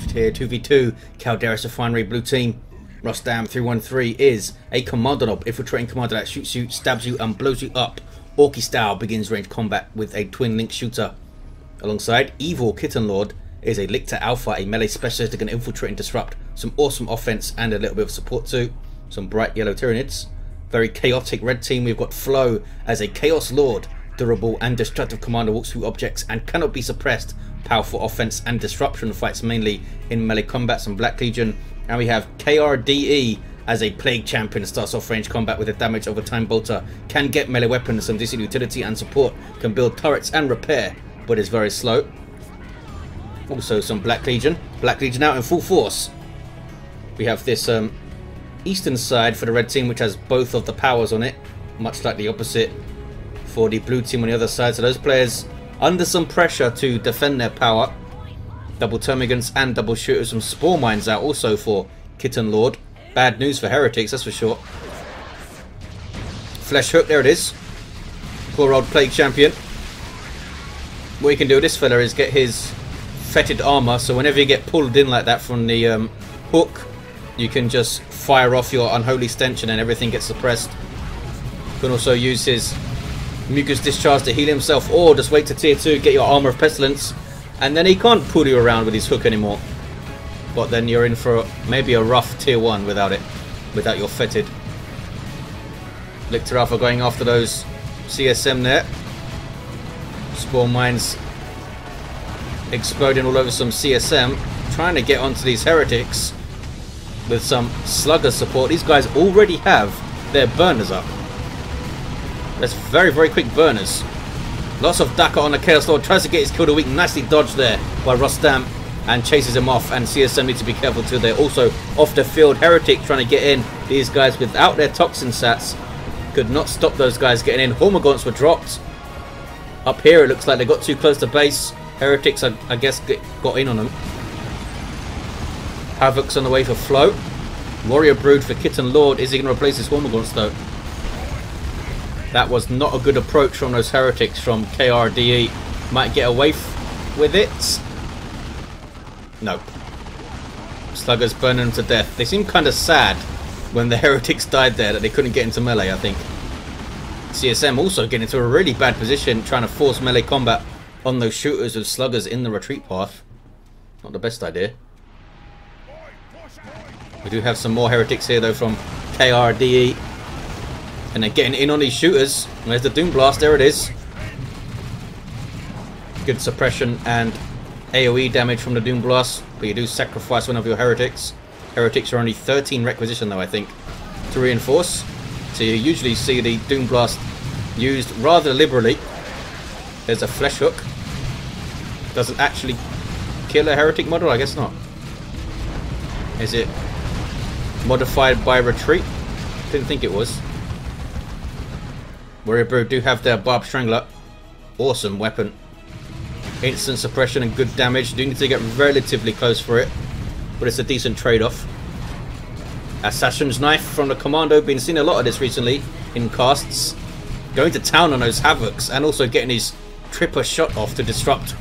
started here. 2v2, Calderis Refinery, blue team. Rostam 313 is a commander nob, infiltrating commander that shoots you, stabs you, and blows you up. Orky style begins range combat with a twin link shooter. Alongside, Evil Kitten Lord is a Lictor Alpha, a melee specialist that can infiltrate and disrupt. Some awesome offense and a little bit of support too. Some bright yellow Tyranids. Very chaotic red team. We've got Flow as a Chaos Lord, durable and destructive commander, walks through objects and cannot be suppressed. Powerful offense and disruption, fights mainly in melee combat. Some Black Legion. And we have KRDE as a Plague Champion, starts off range combat with a damage over time bolter, can get melee weapons, some decent utility and support, can build turrets and repair, but is very slow. Also some Black Legion out in full force. We have this eastern side for the red team, which has both of the powers on it, much like the opposite for the blue team on the other side. So those players under some pressure to defend their power. Double Termagants and double shooters. Some Spore Mines out also for Kitten Lord. Bad news for Heretics, that's for sure. Flesh Hook, there it is. Poor old Plague Champion. What you can do with this fella is get his fetid armor, so whenever you get pulled in like that from the hook, you can just fire off your Unholy Stench and then everything gets suppressed. You can also use his Mucus Discharge to heal himself, or just wait to tier 2, get your Armor of Pestilence, and then he can't pull you around with his hook anymore. But then you're in for maybe a rough tier 1 without it, without your fetid. Lictor Alpha going after those CSM there. Spore Mines exploding all over some CSM, trying to get onto these Heretics with some Slugger support. These guys already have their burners up. That's very, very quick burners. Lots of Daka on the Chaos Lord, tries to get his kill to weak, nicely dodged there by Rostam, and chases him off, and CSM need to be careful too. They're also off the field. Heretic trying to get in. These guys without their Toxin sats could not stop those guys getting in. Hormagaunts were dropped. Up here it looks like they got too close to base. Heretics I guess got in on them. Havoc's on the way for Flow. Warrior Brood for Kitten Lord. Is he going to replace his Hormagaunts though? That was not a good approach from those Heretics from KRDE. Might get away with it. No. Sluggers burning them to death. They seem kind of sad when the Heretics died there that they couldn't get into melee, I think. CSM also getting into a really bad position, trying to force melee combat on those shooters with Sluggers in the retreat path. Not the best idea. We do have some more Heretics here though from KRDE. And they're getting in on these shooters. There's the Doom Blast, there it is. Good suppression and AoE damage from the Doom Blast, but you do sacrifice one of your Heretics. Heretics are only 13 requisition though, I think, to reinforce. So you usually see the Doom Blast used rather liberally. There's a Flesh Hook. Doesn't actually kill a Heretic model? I guess not. Is it modified by retreat? Didn't think it was. Warrior Brood do have their Barb Strangler. Awesome weapon. Instant suppression and good damage. Do need to get relatively close for it, but it's a decent trade-off. Assassin's Knife from the Commando. Been seeing a lot of this recently in casts. Going to town on those Havocs and also getting his Tripper shot off to disrupt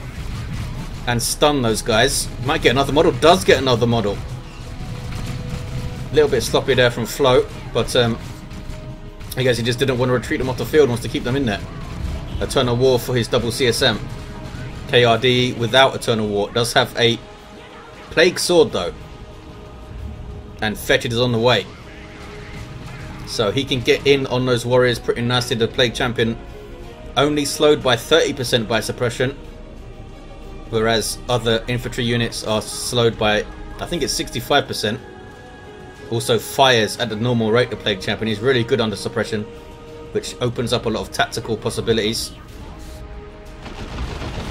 and stun those guys. Might get another model. Does get another model. A little bit sloppy there from Float, but I guess he just didn't want to retreat them off the field. Wants to keep them in there. Eternal War for his double CSM. KRD without Eternal War does have a Plague Sword though, and Fetid is on the way, so he can get in on those warriors pretty nicely. The Plague Champion only slowed by 30% by suppression, whereas other infantry units are slowed by, I think it's 65%. Also fires at the normal rate. The Plague Champion is really good under suppression, which opens up a lot of tactical possibilities.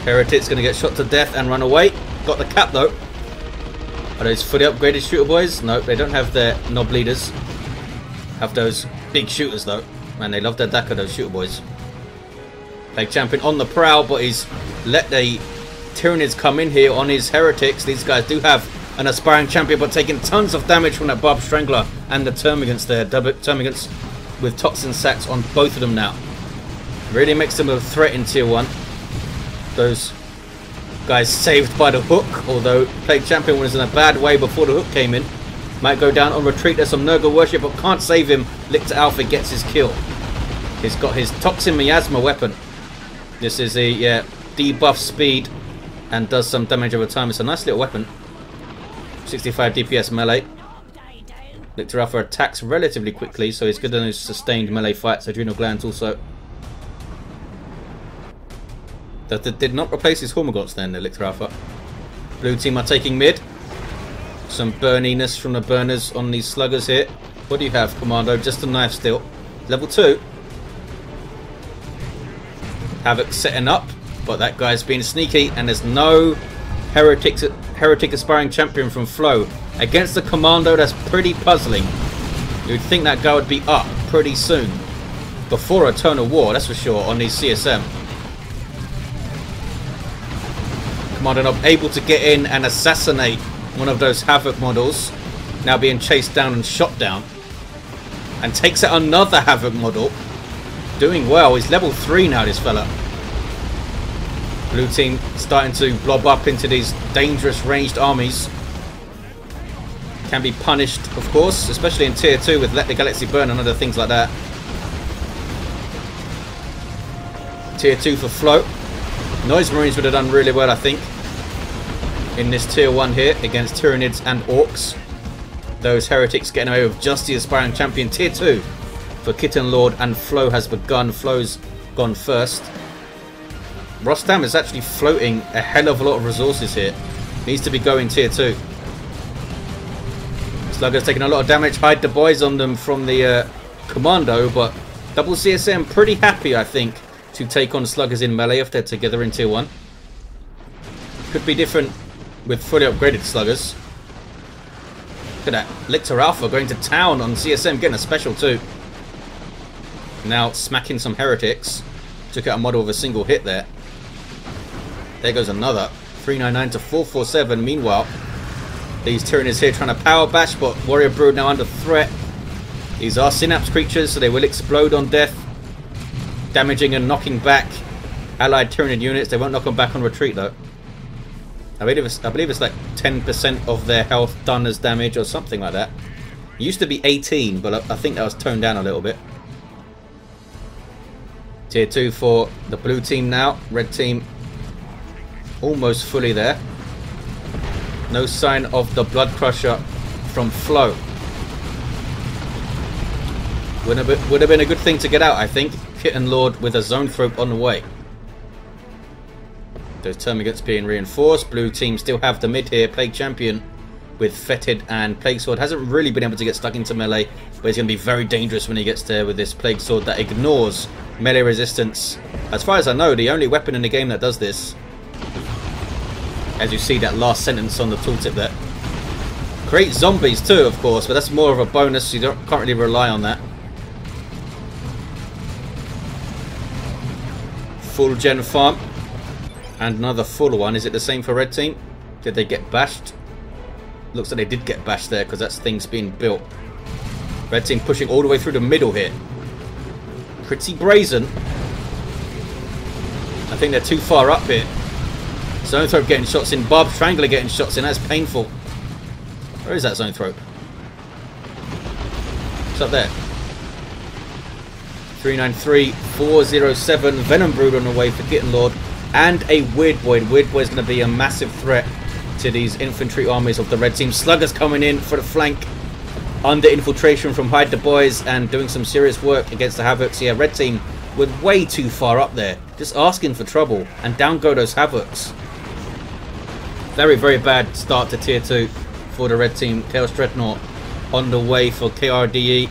Heretic's going to get shot to death and run away. Got the cap though. Are those fully upgraded shooter boys? No, they don't have their knob leaders. Have those big shooters though. Man, they love their Daka, those shooter boys. Plague Champion on the prowl, but he's let the Tyranids come in here on his Heretics. These guys do have an aspiring champion, but taking tons of damage from that Barb Strangler and the Termagants there. Termagants with Toxin sacks on both of them now. Really makes them a threat in tier 1. Those Guy's saved by the hook, although Plague Champion was in a bad way before the hook came in. Might go down on retreat. There's some Nurgle worship, but can't save him. Lictor Alpha gets his kill. He's got his Toxin Miasma weapon. This is a debuff speed and does some damage over time. It's a nice little weapon. 65 DPS melee. Lictor Alpha attacks relatively quickly, so he's good in those sustained melee fights. Adrenal glands also. That did not replace his Hormagaunts then, the Lictor Alpha. Blue team are taking mid. Some burniness from the burners on these sluggers here. What do you have, Commando? Just a knife still. Level 2. Havoc setting up, but that guy's being sneaky, and there's no Heretic aspiring champion from Flow. Against the Commando, that's pretty puzzling. You'd think that guy would be up pretty soon. Before Eternal War, that's for sure, on these CSM. Commando not able to get in and assassinate one of those Havoc models. Now being chased down and shot down. And takes out another Havoc model. Doing well. He's level 3 now, this fella. Blue team starting to blob up into these dangerous ranged armies. Can be punished, of course, especially in tier 2 with Let the Galaxy Burn and other things like that. Tier 2 for Float. Noise Marines would have done really well, I think, in this tier 1 here against Tyranids and Orcs. Those Heretics getting away with just the aspiring champion. Tier 2 for Kitten Lord, and Flow has begun. Flow's gone first. Rostam is actually floating a hell of a lot of resources here. Needs to be going tier 2. Slugger's taking a lot of damage. Hide the boys on them from the Commando, but double CSM pretty happy, I think, to take on Sluggers in melee if they're together in tier 1. Could be different with fully upgraded Sluggers. Look at that. Lictor Alpha going to town on CSM, getting a special too. Now smacking some Heretics. Took out a model with a single hit there. There goes another. 399 to 447. Meanwhile, these Tyranids here trying to power bash, but Warrior Brood now under threat. These are Synapse creatures, so they will explode on death. Damaging and knocking back allied Tyranid units. They won't knock them back on retreat though. I believe it's like 10% of their health done as damage or something like that. It used to be 18, but I think that was toned down a little bit. Tier 2 for the blue team now. Red team almost fully there. No sign of the Blood Crusher from Flow. Would have been a good thing to get out, I think. Kitten Lord with a Zoanthrope on the way. Those Termagants being reinforced. Blue team still have the mid here. Plague Champion with Fetid and Plague Sword. Hasn't really been able to get stuck into melee, but he's going to be very dangerous when he gets there with this Plague Sword that ignores melee resistance. As far as I know, the only weapon in the game that does this. As you see that last sentence on the tooltip there. Create zombies too, of course, but that's more of a bonus, so you can't really rely on that. Full gen farm. And another full one. Is it the same for red team? Did they get bashed? Looks like they did get bashed there because that's things being built. Red team pushing all the way through the middle here. Pretty brazen. I think they're too far up here. Zoanthrope getting shots in. Barb Strangler getting shots in. That's painful. Where is that Zoanthrope? It's up there. 393, 407. Venom Brood on the way for Kitten Lord. And a Weird Boy. Weird Boy is going to be a massive threat to these infantry armies of the red team. Sluggers coming in for the flank. Under infiltration from Hide the Boys and doing some serious work against the Havocs. Yeah, red team were way too far up there. Just asking for trouble. And down go those Havocs. Very, very bad start to tier 2 for the red team. Chaos Dreadnought on the way for KRDE.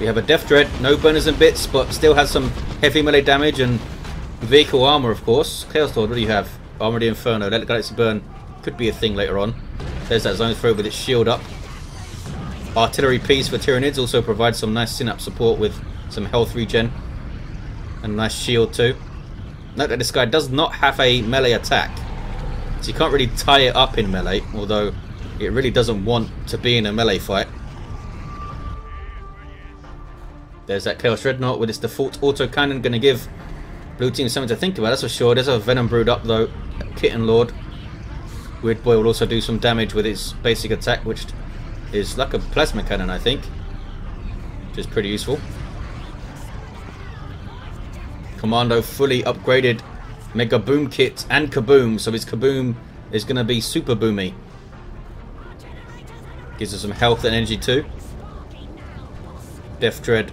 We have a Death Dread. No burners and bits, but still has some heavy melee damage and vehicle armor, of course. Chaos Lord, what do you have? Armor the Inferno. Let the Galaxy Burn. Could be a thing later on. There's that Zoanthrope with its shield up. Artillery piece for Tyranids also provides some nice synapse support with some health regen. And a nice shield too. Note that this guy does not have a melee attack. So you can't really tie it up in melee. Although it really doesn't want to be in a melee fight. There's that Chaos Dreadnought with its default autocannon. Going to give blue team something to think about, that's for sure. There's a Venom Brood up though. Kitten Lord. Weird Boy will also do some damage with its basic attack, which is like a plasma cannon, I think, which is pretty useful. Commando fully upgraded Mega Boom Kit and Kaboom, so his Kaboom is going to be super boomy. Gives us some health and energy too. Death Dread,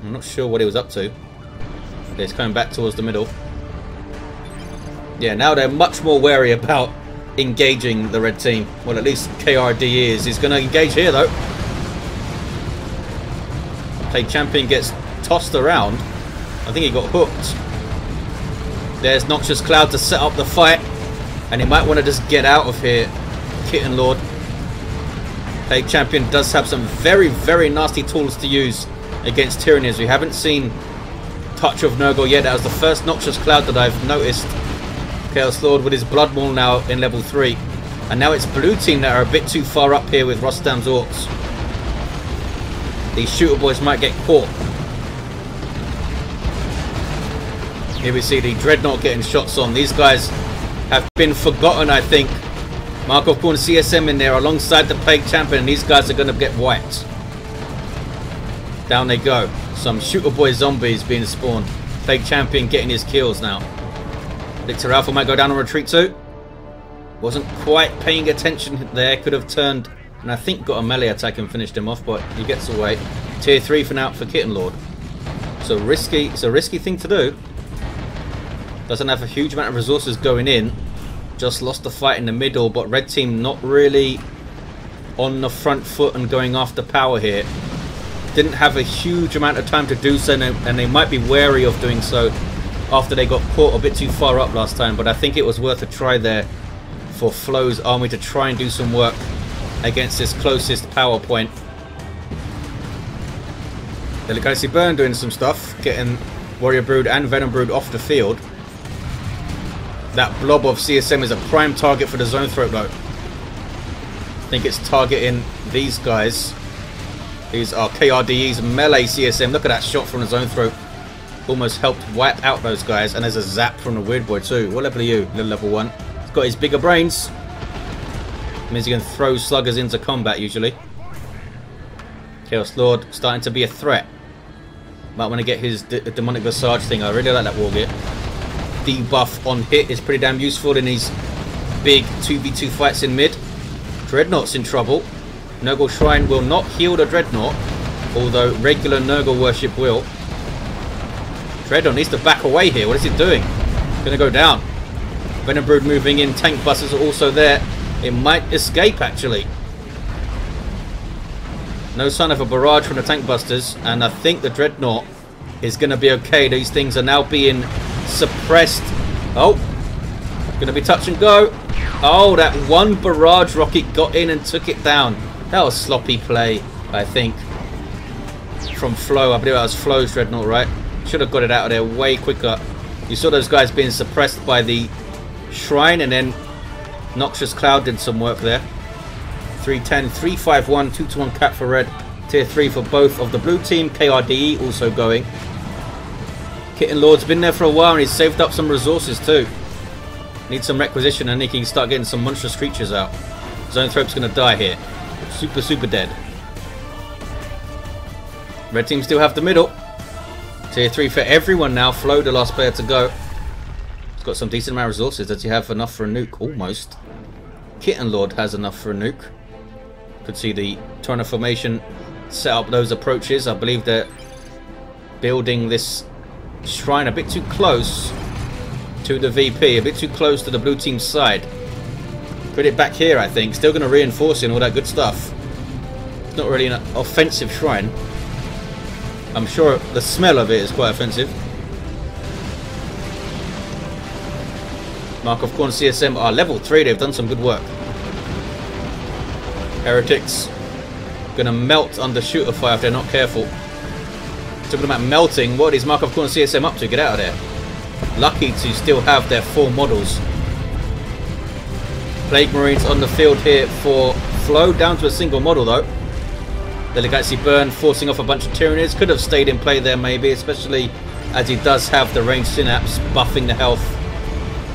I'm not sure what he was up to. Yeah, it's coming back towards the middle. Yeah, now they're much more wary about engaging the red team. Well, at least KRD is. He's going to engage here though. Plague Champion gets tossed around. I think he got hooked. There's Noxious Cloud to set up the fight. And he might want to just get out of here, Kitten Lord. Plague Champion does have some very, very nasty tools to use against Tyranids. We haven't seen Touch of Nurgle yet. That was the first Noxious Cloud that I've noticed. Chaos Lord with his Blood Maul now in level 3. And now it's blue team that are a bit too far up here with Rostam's Orcs. These Shooter Boys might get caught. Here we see the Dreadnought getting shots on. These guys have been forgotten, I think. Mark of Khorne CSM in there alongside the Plague Champion, and these guys are going to get wiped. Down they go. Some Shooter Boy zombies being spawned. Plague Champion getting his kills now. Victor Alpha might go down on retreat too. Wasn't quite paying attention there. Could have turned and I think got a melee attack and finished him off, but he gets away. Tier 3 for now for Kitten Lord. So risky. It's a risky thing to do. Doesn't have a huge amount of resources going in. Just lost the fight in the middle, but red team not really on the front foot and going after power here. Didn't have a huge amount of time to do so, and they might be wary of doing so after they got caught a bit too far up last time. But I think it was worth a try there for Flo's army to try and do some work against this closest power point. The Legacy Burn doing some stuff, getting Warrior Brood and Venom Brood off the field. That blob of CSM is a prime target for the Zone Throat though. I think it's targeting these guys. These are KRDE's melee CSM. Look at that shot from the Zone Throat. Almost helped wipe out those guys. And there's a zap from the Weird Boy too. What level are you? Little level 1. He's got his bigger brains. Means he can throw sluggers into combat usually. Chaos Lord starting to be a threat. Might want to get his Demonic Visage thing. I really like that war gear. Debuff on hit is pretty damn useful in these big 2v2 fights in mid. Dreadnought's in trouble. Nurgle Shrine will not heal the Dreadnought, although regular Nurgle worship will. Dreadnought needs to back away here. What is it doing? Gonna go down. Venom Brood moving in. Tank busters are also there. It might escape actually. No sign of a barrage from the tank busters, and I think the Dreadnought is going to be okay. These things are now being suppressed. Oh, going to be touch and go. Oh, that one barrage rocket got in and took it down. That was sloppy play, I think, from Flo. I believe that was Flo's Dreadnought, right? Should have got it out of there way quicker. You saw those guys being suppressed by the Shrine, and then Noxious Cloud did some work there. 310, 351, 2-1 cap for red. Tier 3 for both of the blue team. KRDE also going. Kitten Lord's been there for a while and he's saved up some resources too. Needs some requisition and he can start getting some monstrous creatures out. Zone Throat's going to die here. Super dead. Red team still have the middle. Tier 3 for everyone now. Flo, the last player to go. He's got some decent amount of resources. Does he have enough for a nuke? Almost. Kitten Lord has enough for a nuke. Could see the Turner formation set up those approaches. I believe they're building this shrine a bit too close to the VP, a bit too close to the blue team's side. Put it back here, I think. Still going to reinforce it and all that good stuff. It's not really an offensive shrine. I'm sure the smell of it is quite offensive. Mark of Khorne CSM are level 3. They've done some good work. Heretics gonna melt under shooter fire if they're not careful. Talking about melting, what is Mark of Khorne CSM up to? Get out of there. Lucky to still have their 4 models. Plague Marines on the field here for Flo, down to a single model though. The Legacy Burn forcing off a bunch of Tyranids. Could have stayed in play there maybe, especially as he does have the ranged synapse buffing the health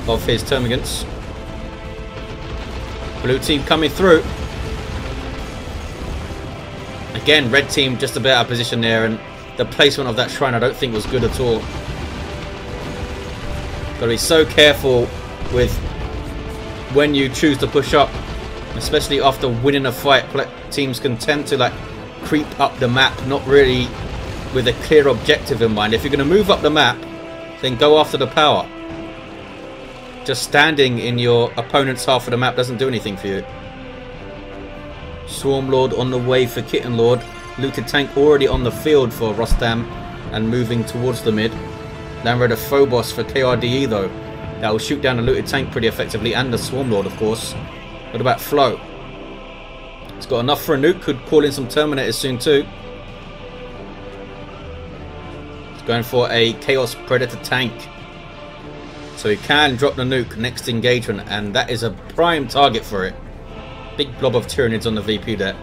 of his Termagants. Blue team coming through. Again, red team just a bit out of position there, and the placement of that shrine I don't think was good at all. Got to be so careful with when you choose to push up, especially after winning a fight. Teams can tend to like creep up the map, not really with a clear objective in mind. If you're going to move up the map, then go after the power. Just standing in your opponent's half of the map doesn't do anything for you. Swarm Lord on the way for Kitten Lord. Looted tank already on the field for Rostam and moving towards the mid. Land Raider Phobos for KRDE though. That will shoot down the looted tank pretty effectively, and the Swarm Lord of course. What about Flow? It's got enough for a nuke, could call in some Terminators soon too. It's going for a Chaos Predator tank. So he can drop the nuke next engagement, and that is a prime target for it. Big blob of Tyranids on the VP there.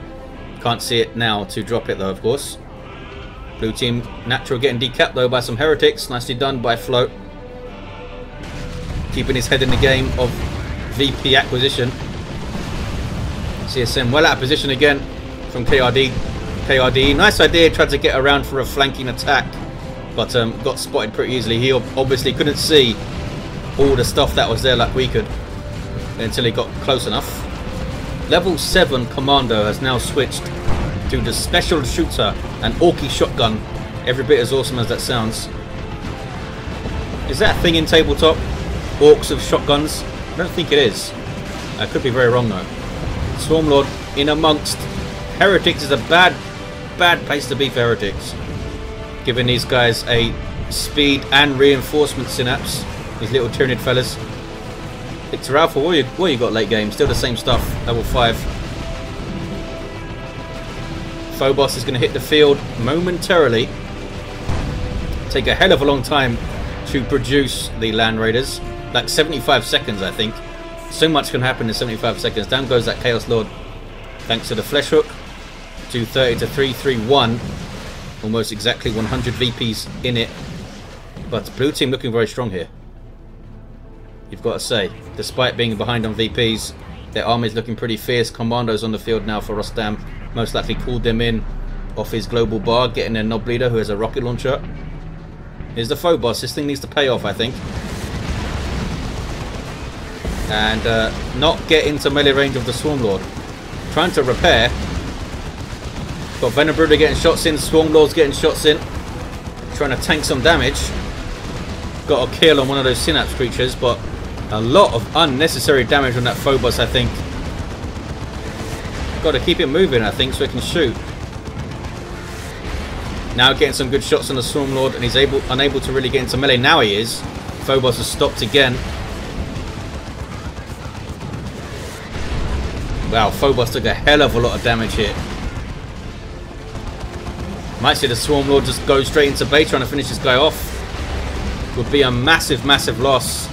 Can't see it now to drop it though, of course. Blue team natural getting decapped though by some heretics. Nicely done by Float. Keeping his head in the game of VP acquisition. CSM well out of position again from KRD. Nice idea, tried to get around for a flanking attack, but got spotted pretty easily. He obviously couldn't see all the stuff that was there like we could until he got close enough. Level 7 Commando has now switched to the Special Shooter and Orky Shotgun. Every bit as awesome as that sounds. Is that a thing in tabletop? Orcs of shotguns? I don't think it is. I could be very wrong though. Swarm Lord in amongst heretics is a bad place to be for heretics. Giving these guys a speed and reinforcement synapse. These little Tyranid fellas. Victor Alpha, what you got late game? Still the same stuff. Level 5. Phobos is going to hit the field momentarily. Take a hell of a long time to produce the Land Raiders. Like 75 seconds, I think. So much can happen in 75 seconds. Down goes that Chaos Lord. Thanks to the Flesh Hook. 230 to 331. Almost exactly 100 VPs in it. But blue team looking very strong here. You've got to say, despite being behind on VPs, their army's looking pretty fierce. Commandos on the field now for Rostam. Most likely called them in off his global bar, getting their Nob Leader who has a rocket launcher. Here's the Phobos. This thing needs to pay off, I think. And not get into melee range of the Swarm Lord. Trying to repair. Got Venom Brooder getting shots in. Swarm Lord's getting shots in. Trying to tank some damage. Got a kill on one of those Synapse creatures, but a lot of unnecessary damage on that Phobos, I think. Got to keep it moving, I think, so it can shoot. Now getting some good shots on the Swarm Lord, and he's unable to really get into melee. Now he is. Phobos has stopped again. Wow, Phobos took a hell of a lot of damage here. Might see the Swarm Lord just go straight into base, trying to finish this guy off. Would be a massive, massive loss.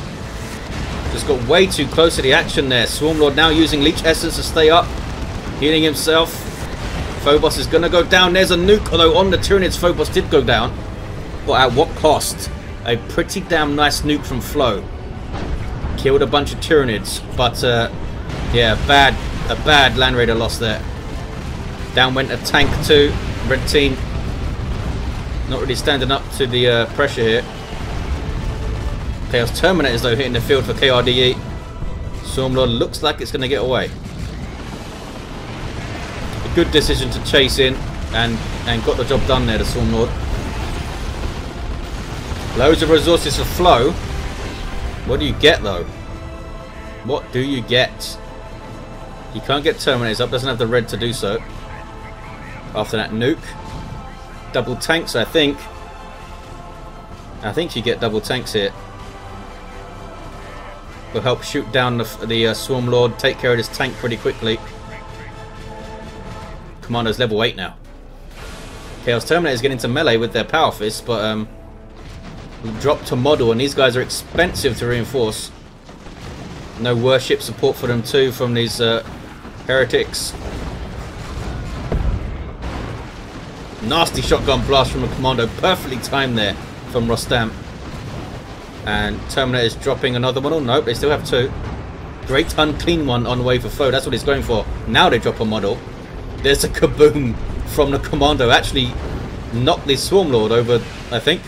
Just got way too close to the action there. Swarm Lord now using Leech Essence to stay up. Healing himself. Phobos is going to go down. There's a nuke, although on the Tyranids Phobos did go down. But at what cost? A pretty damn nice nuke from Flo. Killed a bunch of Tyranids, but yeah, a bad Land Raider loss there. Down went a tank too. Red team not really standing up to the pressure here. Chaos Terminators though hitting the field for KRDE. Swarm Lord looks like it's going to get away. A good decision to chase in and got the job done there, the Swarm Lord. Loads of resources for Flow. What do you get though? What do you get? He can't get Terminators up, doesn't have the red to do so. After that nuke. Double tanks, I think. I think you get double tanks here. Will help shoot down the Swarm Lord, take care of this tank pretty quickly. Commando's level 8 now. Chaos Terminators get into melee with their Power Fist, but drop to model, and these guys are expensive to reinforce. No worship support for them too from these heretics. Nasty shotgun blast from a Commando, perfectly timed there from Rostam. And Terminator's dropping another model. Nope, they still have two. Great unclean one on the way for foe. That's what he's going for. Now they drop a model. There's a kaboom from the commando. Actually knocked the Swarmlord over, I think.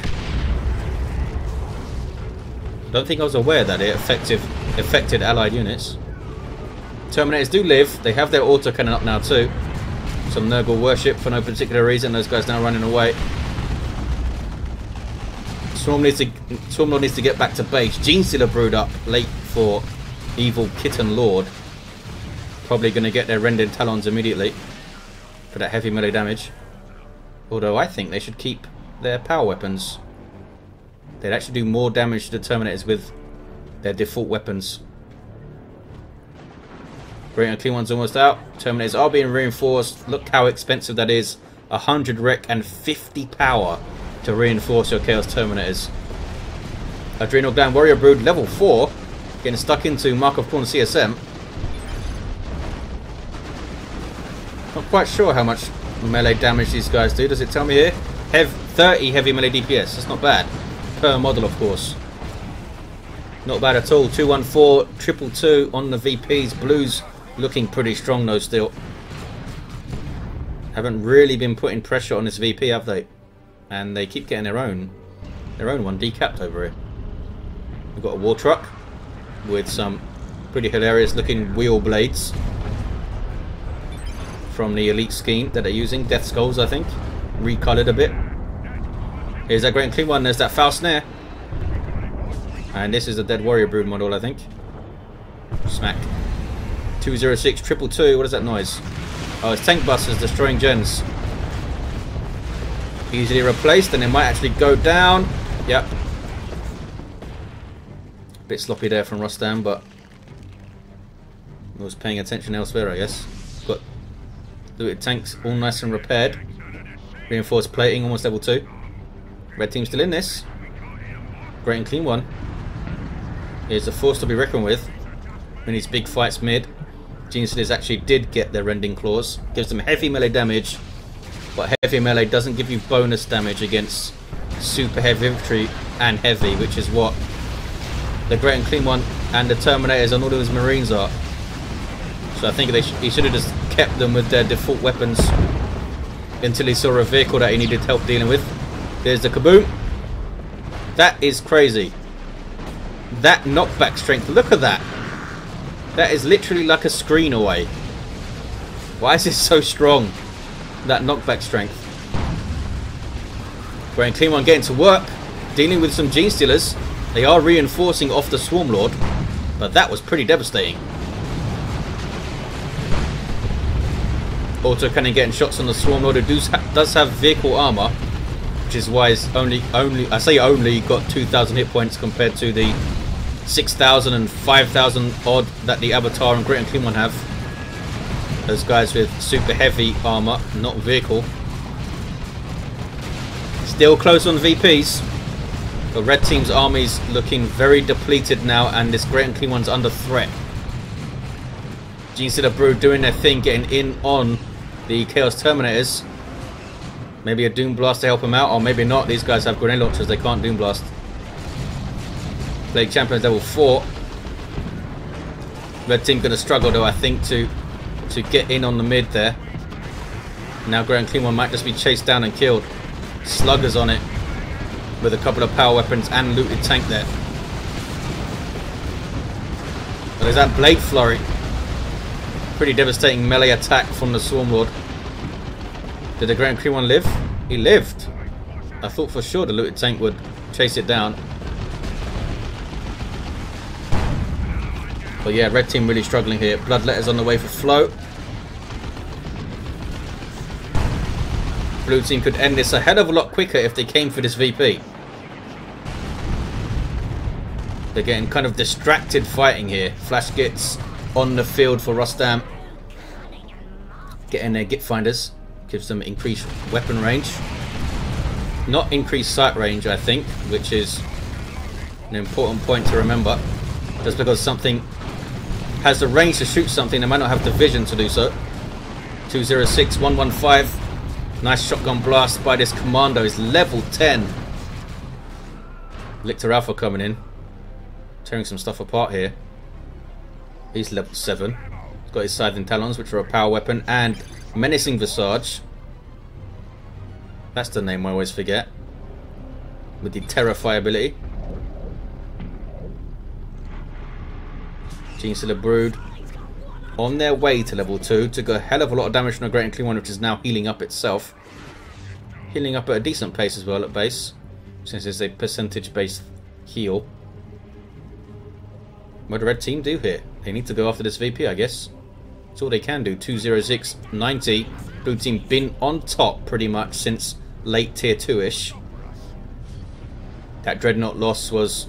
Don't think I was aware that it affected allied units. Terminators do live. They have their autocannon up now too. Some Nurgle worship for no particular reason. Those guys now running away. Swarmlord needs to get back to base. Genestealer Brood up late for Evil Kitten Lord. Probably going to get their Rending Talons immediately for that heavy melee damage. Although I think they should keep their power weapons. They'd actually do more damage to the Terminators with their default weapons. Great Unclean One's almost out. Terminators are being reinforced. Look how expensive that is. 100 rec and 50 power to reinforce your Chaos Terminators. Adrenal Gland Warrior Brood level 4. Getting stuck into Mark of Khorne CSM. Not quite sure how much melee damage these guys do. Does it tell me here? 30 heavy melee DPS. That's not bad. Per model, of course. Not bad at all. 214, 222 on the VPs. Blues looking pretty strong though still. Haven't really been putting pressure on this VP, have they? And they keep getting their own one decapped over here. We've got a war truck with some pretty hilarious looking wheel blades from the elite scheme that they're using. Death Skulls, I think. Recolored a bit. Here's that Great and Clean One. There's that Foul Snare. And this is the Dead Warrior Brood model, I think. Smack. 206, 222. What is that noise? Oh, it's tank busters destroying gens. Easily replaced, and it might actually go down. Yep. Bit sloppy there from Rostam, but I was paying attention elsewhere, I guess. Got looted tanks all nice and repaired. Reinforced plating, almost level 2. Red team still in this. Great and Clean One. Here's a force to be reckoned with in these big fights mid. Genestealers actually did get their Rending Claws. Gives them heavy melee damage, but heavy melee doesn't give you bonus damage against super heavy infantry and heavy, which is what the Great and Clean One and the Terminators and all of his Marines are. So I think he should have just kept them with their default weapons until he saw a vehicle that he needed help dealing with. There's the kaboom. That is crazy. That knockback strength, look at that. That is literally like a screen away. Why is this so strong? That knockback strength. Great and Clean One getting to work. Dealing with some Genestealers. They are reinforcing off the Swarmlord. But that was pretty devastating. Autocannon getting shots on the Swarmlord, who does have vehicle armor. Which is why it's only got 2,000 hit points compared to the 6,000 and 5,000 odd that the Avatar and Great and Clean One have. Those guys with super heavy armor, not vehicle. Still close on VPs. The red team's army's looking very depleted now, and this Great and Clean One's under threat. Genestealer Brood doing their thing, getting in on the Chaos Terminators. Maybe a Doom Blast to help them out, or maybe not. These guys have grenade launchers, they can't Doom Blast. Plague Champions level 4. Red team going to struggle though, I think, to get in on the mid there. Now Great and Clean One might just be chased down and killed. Sluggers on it with a couple of power weapons and looted tank there. But there's that Blade Flurry. Pretty devastating melee attack from the Swarmlord. Did the Great and Clean One live? He lived. I thought for sure the looted tank would chase it down. But yeah, red team really struggling here. Bloodletters on the way for Flow. Blue team could end this a hell of a lot quicker if they came for this VP. They're getting kind of distracted fighting here. Flash Gits on the field for Rostam. Getting their Git Finders. Gives them increased weapon range. Not increased sight range, I think, which is an important point to remember. Just because something has the range to shoot something, they might not have the vision to do so. 206, 115. Nice shotgun blast by this commando. Is level 10. Lictor Alpha coming in. Tearing some stuff apart here. He's level 7. He's got his Scything Talons, which are a power weapon, and Menacing Visage. That's the name I always forget. With the Terrify ability. Genestealer Brood on their way to level 2. Took a hell of a lot of damage from the Great Unclean One, which is now healing up itself. Healing up at a decent pace as well at base, since it's a percentage based heal. What do red team do here? They need to go after this VP, I guess. That's all they can do. 206.90. Blue team been on top pretty much since late tier 2-ish. That Dreadnought loss was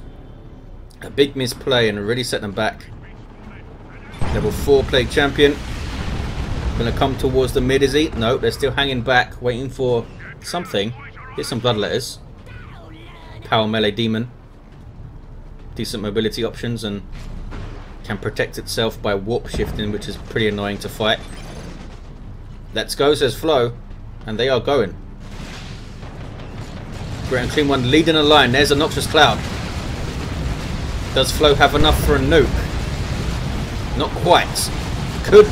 a big misplay and really set them back. Level 4 Plague Champion. Gonna come towards the mid, is he? No, they're still hanging back, waiting for something. Get some Bloodletters. Power Melee Demon. Decent mobility options and can protect itself by warp shifting, which is pretty annoying to fight. Let's go, says Flo. And they are going. Great Unclean One leading a line. There's a Noxious Cloud. Does Flo have enough for a nuke? Not quite. Could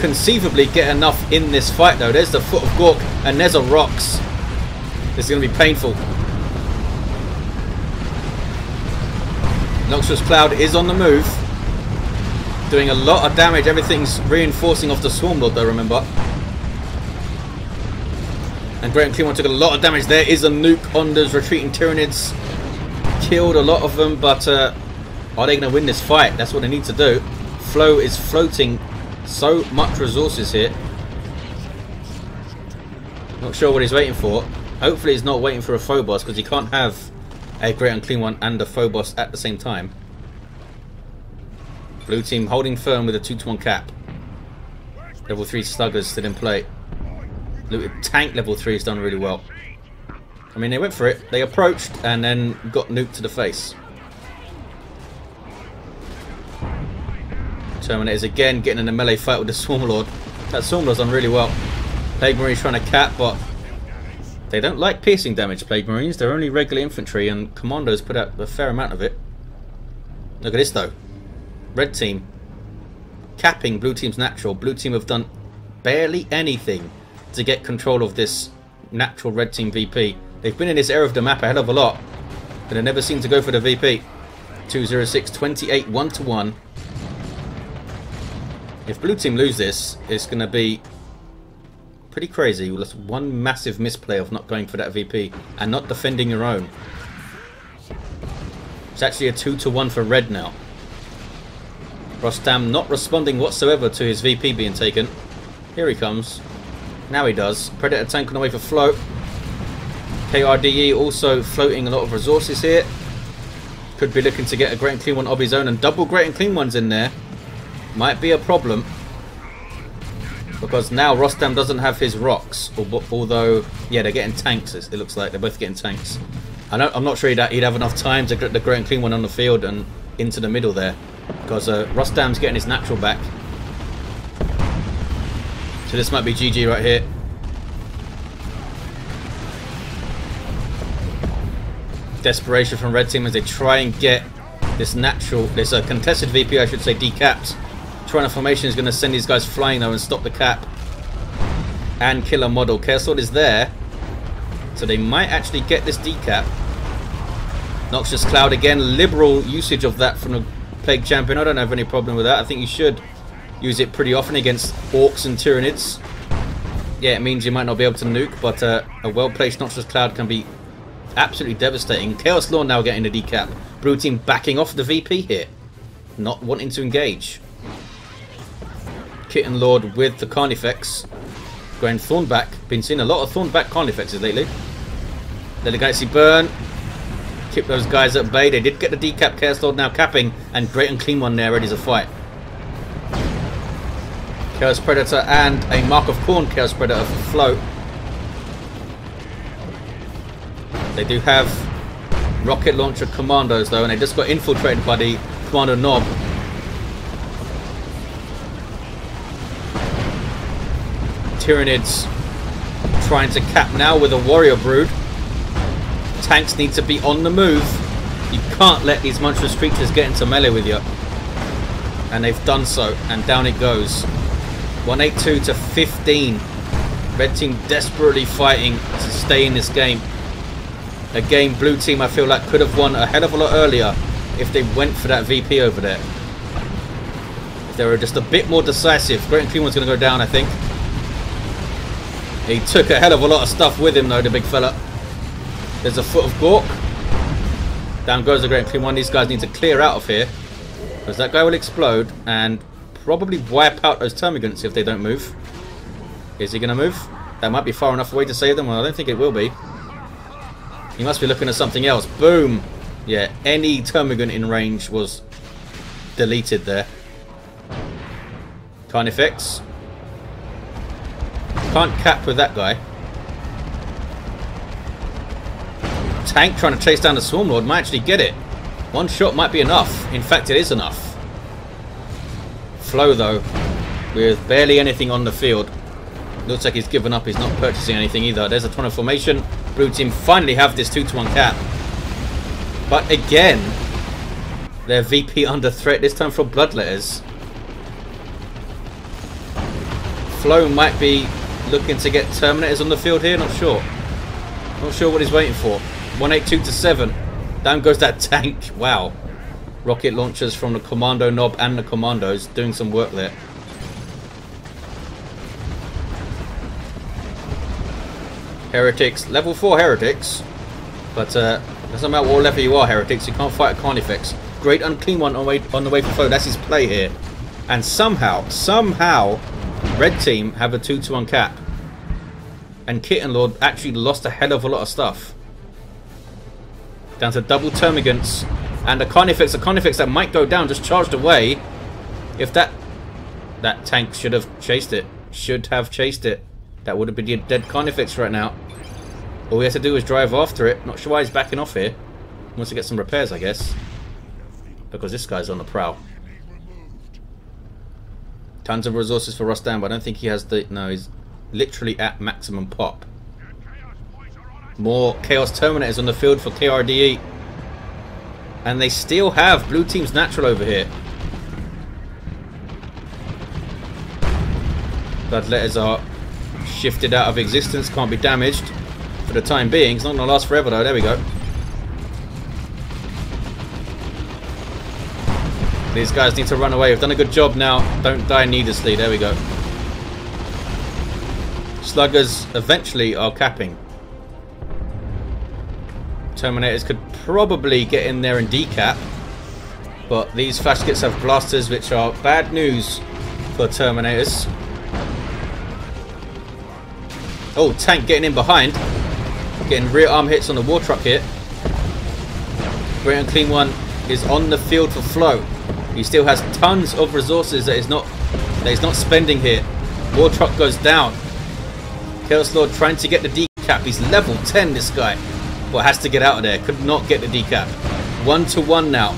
conceivably get enough in this fight though. There's the Foot of Gork and there's a Rocks. This is going to be painful. Noxious Cloud is on the move. Doing a lot of damage. Everything's reinforcing off the Swarmlord though, remember. And Great Unclean One took a lot of damage. There is a nuke on those retreating Tyranids. Killed a lot of them, but are they going to win this fight? That's what they need to do. Flo is floating so much resources here. Not sure what he's waiting for. Hopefully he's not waiting for a Phobos, because you can't have a Great Unclean One and a Phobos at the same time. Blue team holding firm with a 2-to-1 cap. Level 3 Sluggers still in play. Tank level 3 has done really well. I mean, they went for it. They approached and then got nuked to the face. Terminators again getting in a melee fight with the Swarmlord. That Swarmlord's done really well. Plague Marines trying to cap, but they don't like piercing damage, Plague Marines. They're only regular infantry, and Commandos put out a fair amount of it. Look at this though. Red team capping blue team's natural. Blue team have done barely anything to get control of this natural red team VP. They've been in this area of the map a hell of a lot, but they never seem to go for the VP. 206.28, 1-to-1. If blue team lose this, it's going to be pretty crazy. That's one massive misplay of not going for that VP and not defending your own. It's actually a 2-to-1 for red now. Rostam not responding whatsoever to his VP being taken. Here he comes. Now he does. Predator tank on the way for float. KRDE also floating a lot of resources here. Could be looking to get a Great Unclean One of his own, and double Great Unclean Ones in there might be a problem, because now Rostam doesn't have his rocks, although yeah, they're getting tanks. It looks like they're both getting tanks. I'm not sure he'd have enough time to get the Great Unclean One on the field and into the middle there, because Rostam's getting his natural back. So this might be GG right here. Desperation from red team as they try and get this natural, this contested VP, I should say, decapped. Trying formation is going to send these guys flying though and stop the cap and kill a model. Chaos Lord is there, so they might actually get this decap. Noxious Cloud again, liberal usage of that from the Plague Champion. I don't have any problem with that. I think you should use it pretty often against Orcs and Tyranids. Yeah, it means you might not be able to nuke, but a well-placed Noxious Cloud can be absolutely devastating. Chaos Lord now getting the decap. Blue team backing off the VP here, not wanting to engage. Kitten Lord with the Carnifex. Going Thornback. Been seeing a lot of Thornback Carnifexes lately. Let the Galaxy burn. Keep those guys at bay. They did get the decap. Chaos Lord now capping, and Great Unclean One there ready to fight. Chaos Predator and a Mark of Khorne Chaos Predator for float. They do have rocket launcher commandos though, and they just got infiltrated by the Commando Nob. Tyranids trying to cap now with a Warrior Brood. Tanks need to be on the move. You can't let these monstrous creatures get into melee with you. And they've done so, and down it goes. 182 to 15. Red team desperately fighting to stay in this game. A game blue team I feel like could have won a hell of a lot earlier if they went for that VP over there. If they were just a bit more decisive. Great and Clean One's going to go down, I think. He took a hell of a lot of stuff with him though, the big fella. There's a foot of Gork. Down goes the Great and Clean One. These guys need to clear out of here, because that guy will explode and probably wipe out those Termagants if they don't move. Is he going to move? That might be far enough away to save them. Well, I don't think it will be. He must be looking at something else. Boom! Yeah, any Termagant in range was deleted there. Carnifex. Can't cap with that guy. Tank trying to chase down the Swarmlord might actually get it. One shot might be enough. In fact, it is enough. Flow, though, with barely anything on the field. Looks like he's given up. He's not purchasing anything either. There's a ton of formation. Blue team finally have this 2-to-1 cap. But again, their VP under threat, this time from Bloodletters. Flow might be looking to get Terminators on the field here. Not sure. Not sure what he's waiting for. 182 to 7. Down goes that tank. Wow. Rocket launchers from the Commando Nob and the Commandos doing some work there. Heretics. Level 4 Heretics. But doesn't matter what level you are, Heretics. You can't fight a Carnifex. Great Unclean One on the way for Flow. That's his play here. And somehow, Red Team have a 2-to-1 cap. And Kitten Lord actually lost a hell of a lot of stuff. Down to double Termagants. And a Carnifex that might go down, just charged away. If that tank should have chased it. That would have been a dead Carnifex right now. All we have to do is drive after it. Not sure why he's backing off here. Wants to get some repairs, I guess. Because this guy's on the prowl. Tons of resources for Rostam, but I don't think he has the... No, he's literally at maximum pop. More Chaos Terminators on the field for KRDE. And they still have Blue Team's Natural over here. Bloodletters are shifted out of existence, can't be damaged for the time being. It's not going to last forever though. There we go. These guys need to run away. We've done a good job now. Don't die needlessly. There we go. Sluggers eventually are capping. Terminators could probably get in there and decap, but these flash kits have blasters, which are bad news for Terminators. Oh, tank getting in behind, getting rear arm hits on the war truck here. Great and Clean One is on the field for Flow. He still has tons of resources that he's not spending here. War truck goes down. Chaos Lord trying to get the decap. He's level 10, this guy. Well, has to get out of there. Could not get the decap. 1-to-1 now.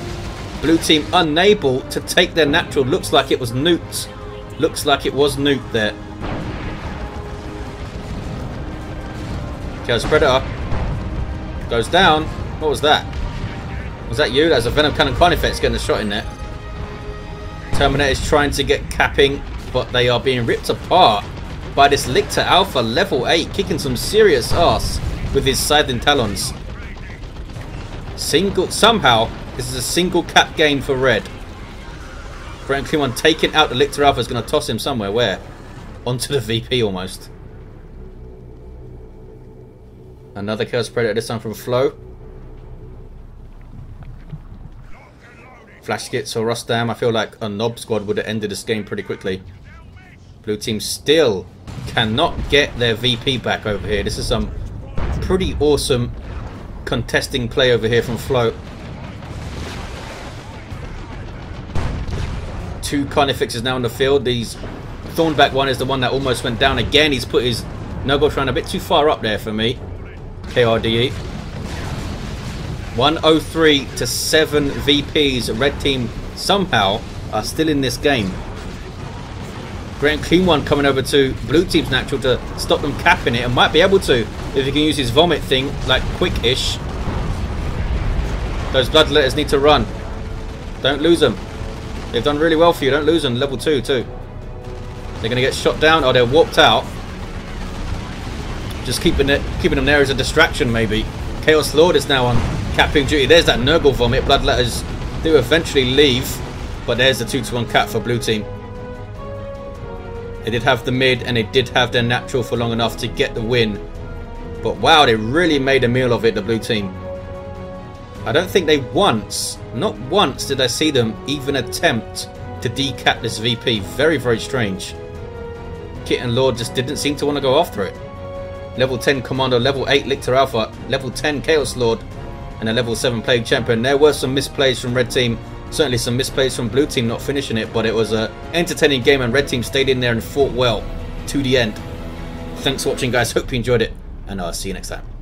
Blue team unable to take their natural. Looks like it was nuked. Looks like it was nuked there. Chaos Predator goes down. What was that? Was that you? That's a Venom Cannon Carnifex getting a shot in there. Terminator is trying to get capping, but they are being ripped apart by this Lictor Alpha level 8, kicking some serious ass with his Scything Talons. Somehow, this is a single cap game for Red. Great and Clean One taking out the Lictor Alpha is going to toss him somewhere. Where? Onto the VP almost. Another Chaos Predator, this time from Flow. Flash kits or Rostam. I feel like a Nob squad would have ended this game pretty quickly. Blue team still cannot get their VP back over here. This is some pretty awesome contesting play over here from Flow. Two Carnifexes now in the field. These Thornback one is the one that almost went down again. He's put his Nogotron a bit too far up there for me. KRDE. 103 to 7 VPs. Red team somehow are still in this game. Great and Clean One coming over to Blue team's natural to stop them capping it, and might be able to if he can use his vomit thing like quick-ish. Those Bloodletters need to run. Don't lose them. They've done really well for you. Don't lose them. Level 2 too. They're going to get shot down or they're warped out. Just keeping them there as a distraction maybe. Chaos Lord is now on capping duty. There's that Nurgle Vomit. Bloodletters do eventually leave. But there's the 2-to-1 cap for blue team. They did have the mid and they did have their natural for long enough to get the win. But wow, they really made a meal of it, the blue team. I don't think they once, not once did I see them even attempt to decap this VP. Very, very strange. Kit and Lord just didn't seem to want to go after it. Level 10 Commando, level 8 Lictor Alpha, level 10 Chaos Lord, and a level 7 Plague Champion. There were some misplays from red team. Certainly some misplays from blue team not finishing it, but it was an entertaining game and red team stayed in there and fought well to the end. Thanks for watching, guys. Hope you enjoyed it, and I'll see you next time.